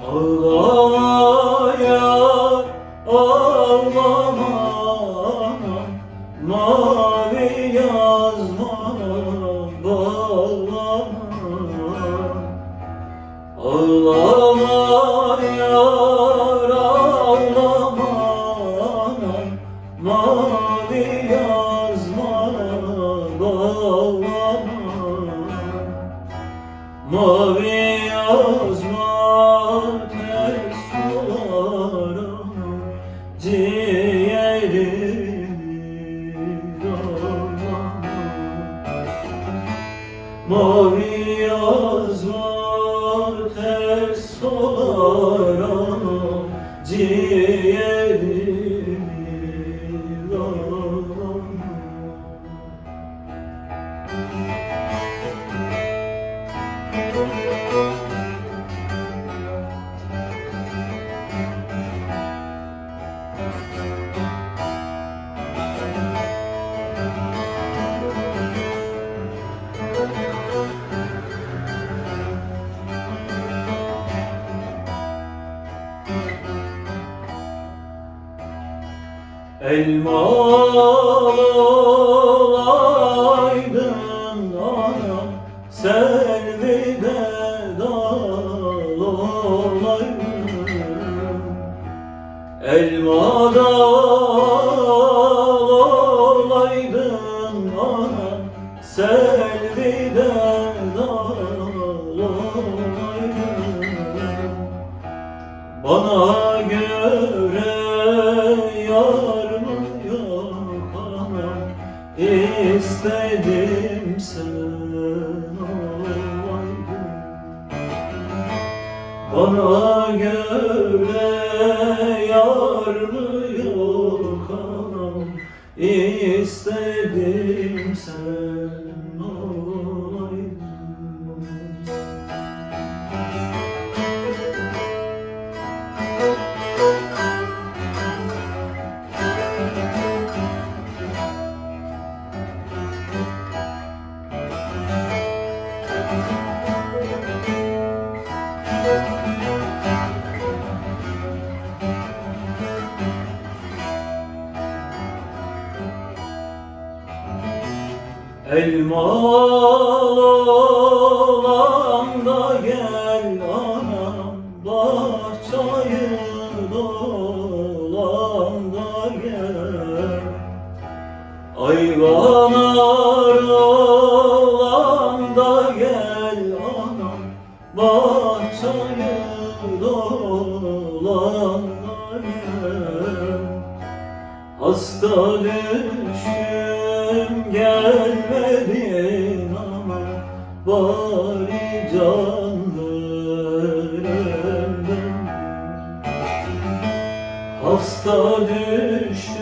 Ağlama yar, ağlama, mavi yazma bağlama. Ağlama yar, ağlama, mavi yazma bağlama. Mavi yazma ters sulara ciğerimi dağlama. Mavi yazma ters sulara ciğerimi dağlama. Elmalı olaydın anam, selvide dal olaydın. Elma dal olaydın anam, selvide dal olaydın. Bana göre yar mı yok anam, istedim sen olaydın. Bana göre yar mı yok anam, istedim sen olaydın. Elmalı olan da gel anam, bahçeyi dolan da gel. Ayvanar olan da gel anam, bahçeyi dolan da gel. Hasta düştüm gelmedin ama bari can ver. Hasta düştüm